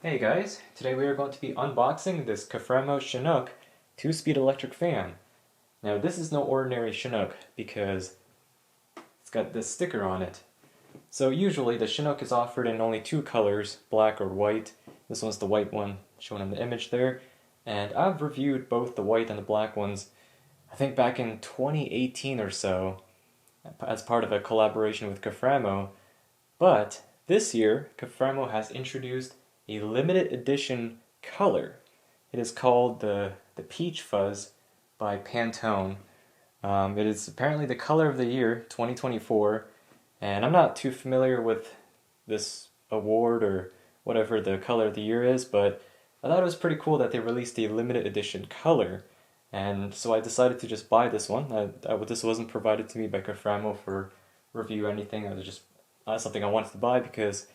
Hey guys, today we are going to be unboxing this Caframo Chinook 2-speed electric fan. Now this is no ordinary Chinook because it's got this sticker on it. So usually the Chinook is offered in only two colors, black or white. This one's the white one shown in the image there. And I've reviewed both the white and the black ones, I think back in 2018 or so, as part of a collaboration with Caframo. But this year, Caframo has introduced a limited edition color. It is called the Peach Fuzz by Pantone. It is apparently the color of the year, 2024, and I'm not too familiar with this award or whatever the color of the year is, but I thought it was pretty cool that they released a limited edition color, and so I decided to just buy this one. This wasn't provided to me by Caframo for review or anything. It was just something I wanted to buy because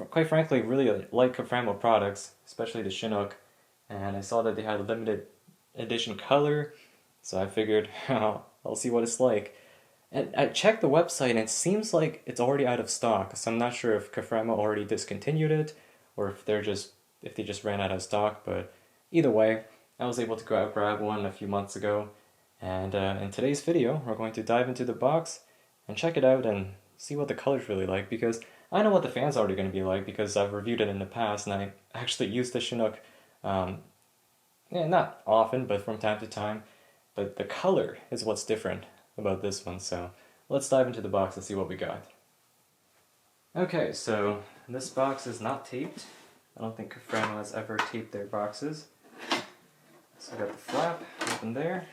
quite frankly, really like Caframo products, especially the Chinook, and I saw that they had a limited edition color, so I figured I'll see what it's like. And I checked the website and it seems like it's already out of stock, so I'm not sure if Caframo already discontinued it or if they just ran out of stock, but either way, I was able to go out grab one a few months ago, and in today's video, we're going to dive into the box and check it out and see what the color's really like, because I know what the fan's already going to be like because I've reviewed it in the past and I actually used the Chinook, not often, but from time to time. But the color is what's different about this one, so let's dive into the box and see what we got. Okay, so this box is not taped. I don't think Caframo has ever taped their boxes. So I got the flap open there.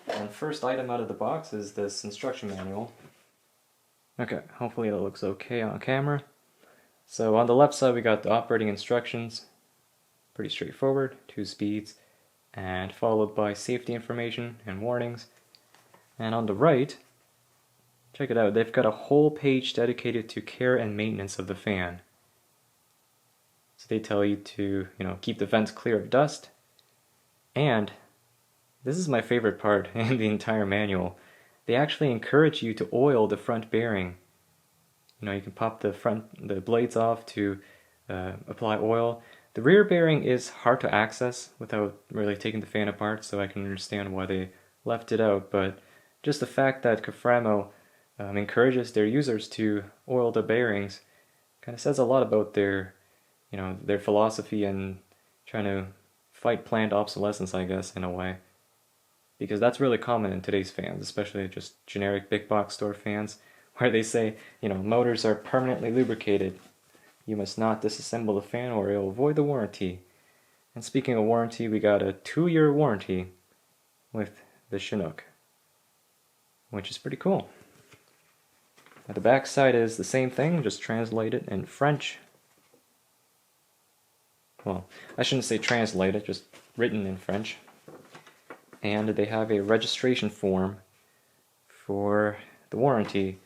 And first item out of the box is this instruction manual. Okay, hopefully it looks okay on camera. So on the left side we got the operating instructions, pretty straightforward, 2 speeds, and followed by safety information and warnings. And on the right, check it out, they've got a whole page dedicated to care and maintenance of the fan. So they tell you to, keep the vents clear of dust, and this is my favorite part in the entire manual. They actually encourage you to oil the front bearing. You can pop the blades off to apply oil. The rear bearing is hard to access without really taking the fan apart, so I can understand why they left it out, but just the fact that Caframo encourages their users to oil the bearings kind of says a lot about their philosophy and trying to fight planned obsolescence, I guess, in a way. Because that's really common in today's fans, especially just generic big box store fans, where they say, motors are permanently lubricated. You must not disassemble the fan or it will void the warranty. And speaking of warranty, we got a 2-year warranty with the Chinook, which is pretty cool. Now the back side is the same thing, just translated in French. Well, I shouldn't say translated, just written in French. And they have a registration form for the warranty,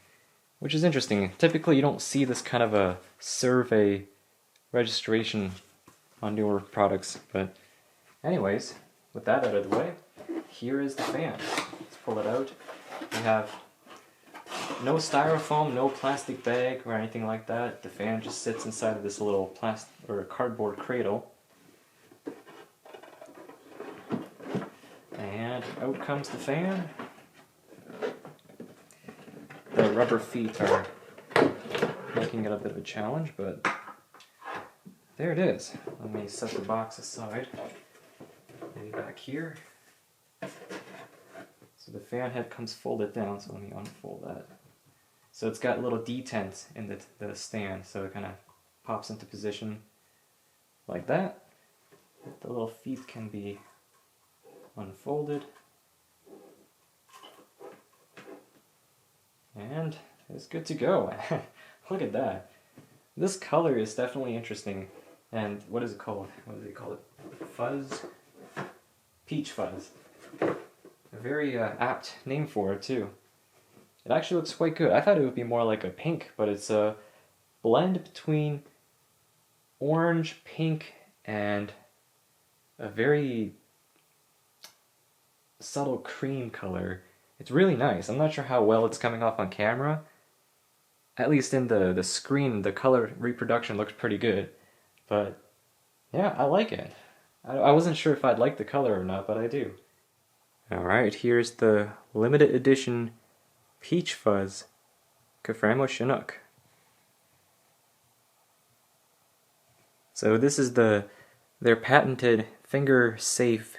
which is interesting. Typically you don't see this kind of a survey registration on newer products, but anyways, with that out of the way, here is the fan. Let's pull it out. We have no styrofoam, no plastic bag or anything like that. The fan just sits inside of this little plastic or cardboard cradle. And out comes the fan. The rubber feet are making it a bit of a challenge, but there it is. Let me set the box aside. Maybe back here. So the fan head comes folded down, so let me unfold that. So it's got little detents in the stand, so it kind of pops into position like that. The little feet can be unfolded, and it's good to go. Look at that. This color is definitely interesting. And what is it called? What do they call it? Fuzz? Peach Fuzz. A very apt name for it too. It actually looks quite good. I thought it would be more like a pink, but it's a blend between orange, pink, and a very subtle cream color. It's really nice. I'm not sure how well it's coming off on camera. At least in the screen, the color reproduction looks pretty good. But yeah, I like it. I wasn't sure if I'd like the color or not, but I do. Alright, here's the limited edition Peach Fuzz Caframo Chinook. So this is their patented finger-safe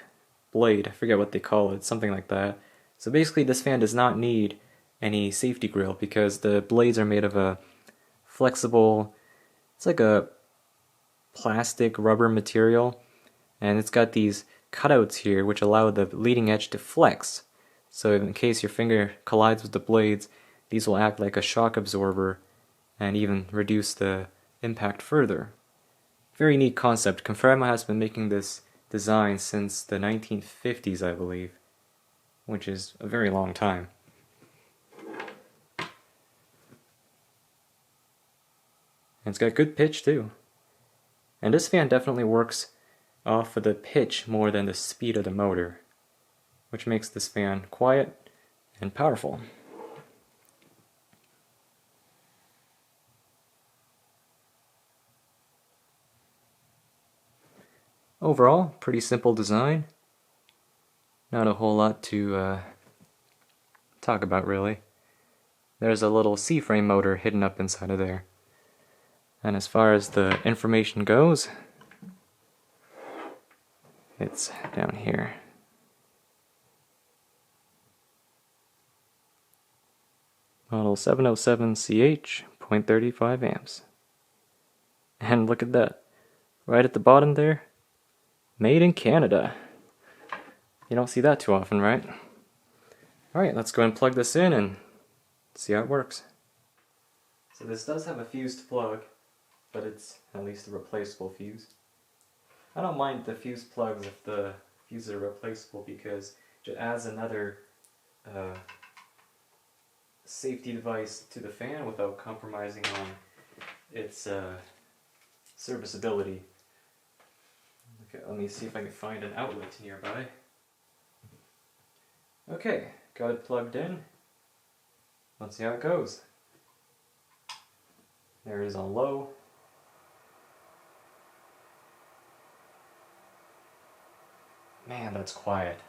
blade. I forget what they call it, something like that. So basically this fan does not need any safety grill because the blades are made of a flexible, it's like a plastic rubber material, and it's got these cutouts here which allow the leading edge to flex. So in case your finger collides with the blades, these will act like a shock absorber and even reduce the impact further. Very neat concept. Caframo has been making this design since the 1950s, I believe, which is a very long time. And it's got good pitch too. And this fan definitely works off of the pitch more than the speed of the motor, which makes this fan quiet and powerful. Overall, pretty simple design. Not a whole lot to talk about really. There's a little C-frame motor hidden up inside of there. And as far as the information goes, it's down here. Model 707CH, 0.35 amps. And look at that. Right at the bottom there, made in Canada. You don't see that too often, right? Alright, let's go and plug this in and see how it works. So this does have a fused plug, but it's at least a replaceable fuse. I don't mind the fused plugs if the fuses are replaceable because it adds another safety device to the fan without compromising on its serviceability. Okay, let me see if I can find an outlet nearby. Okay, got it plugged in. Let's see how it goes. There it is on low. Man, that's quiet.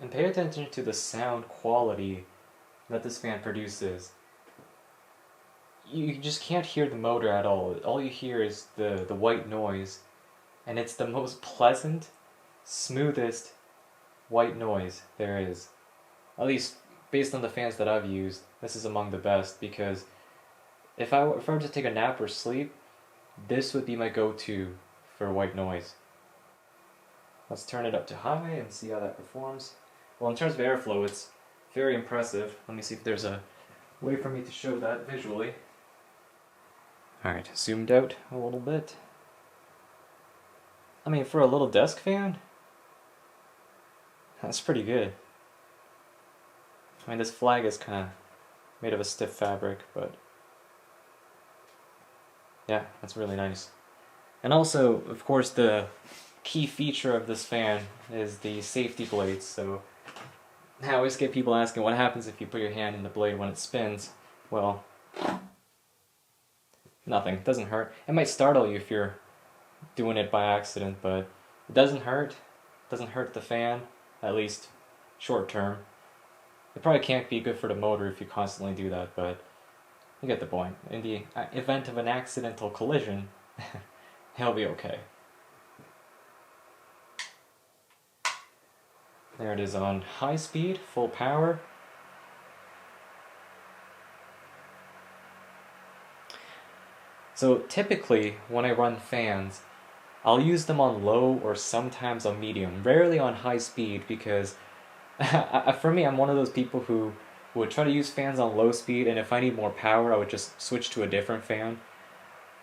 And pay attention to the sound quality that this fan produces. You just can't hear the motor at all. All you hear is the white noise. And it's the most pleasant, smoothest white noise there is. At least based on the fans that I've used, this is among the best because if I were to take a nap or sleep, this would be my go-to for white noise. Let's turn it up to high and see how that performs. Well, in terms of airflow, it's very impressive. Let me see if there's a way for me to show that visually. Alright, zoomed out a little bit. I mean, for a little desk fan, that's pretty good. I mean, this flag is kind of made of a stiff fabric, but yeah, that's really nice. And also, of course, the key feature of this fan is the safety blades. So I always get people asking what happens if you put your hand in the blade when it spins. Well, nothing. It doesn't hurt. It might startle you if you're doing it by accident, but it doesn't hurt. It doesn't hurt the fan, at least short term. It probably can't be good for the motor if you constantly do that, but you get the point. In the event of an accidental collision, he'll be okay. There it is on high speed, full power. So typically, when I run fans, I'll use them on low or sometimes on medium, rarely on high speed because for me, I'm one of those people who would try to use fans on low speed, and if I need more power, I would just switch to a different fan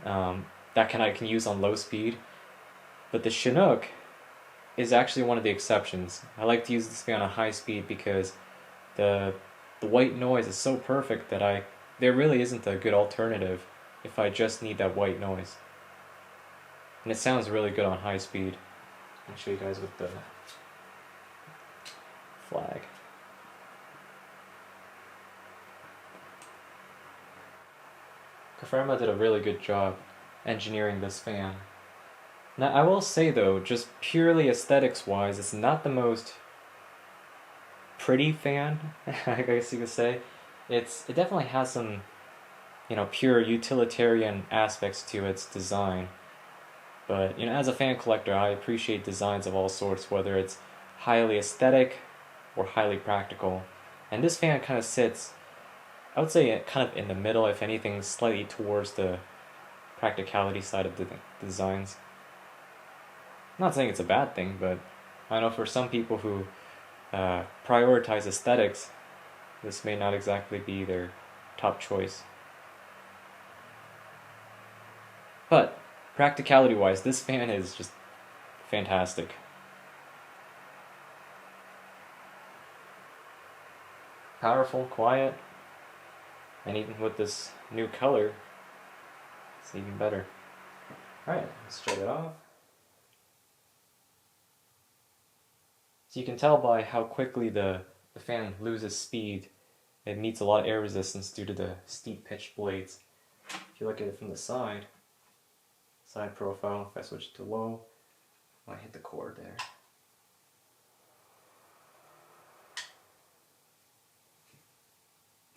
that I can use on low speed. But the Chinook is actually one of the exceptions. I like to use this fan on high speed because the white noise is so perfect that there really isn't a good alternative if I just need that white noise. and it sounds really good on high speed. I'll show you guys with the flag. Caframo did a really good job engineering this fan. Now I will say though, just purely aesthetics wise, it's not the most pretty fan, I guess you could say. It definitely has some, pure utilitarian aspects to its design. But, as a fan collector, I appreciate designs of all sorts, whether it's highly aesthetic or highly practical. And this fan kind of sits, I would say, kind of in the middle, if anything, slightly towards the practicality side of the designs. I'm not saying it's a bad thing, but I know for some people who prioritize aesthetics, this may not exactly be their top choice. But practicality wise, this fan is just fantastic. Powerful, quiet, and even with this new color, it's even better. Alright, let's shut it off. So you can tell by how quickly the fan loses speed. It meets a lot of air resistance due to the steep pitched blades. If you look at it from the side profile, if I switch it to low, I hit the cord there.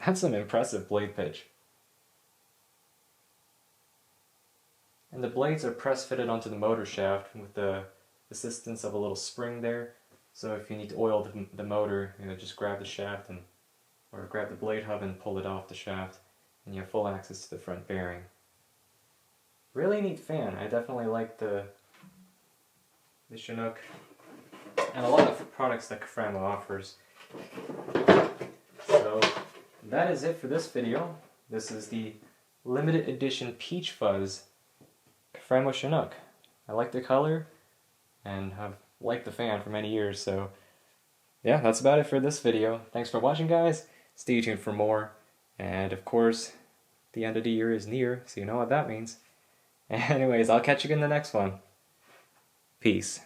That's some impressive blade pitch. And the blades are press fitted onto the motor shaft with the assistance of a little spring there. So if you need to oil the motor, just grab the shaft or grab the blade hub and pull it off the shaft, and you have full access to the front bearing. Really neat fan. I definitely like the Chinook and a lot of products that Caframo offers. So that is it for this video. This is the limited edition Peach Fuzz Caframo Chinook. I like the color and have liked the fan for many years, so yeah, that's about it for this video. Thanks for watching, guys. Stay tuned for more. And of course, the end of the year is near, so you know what that means. Anyways, I'll catch you in the next one. Peace.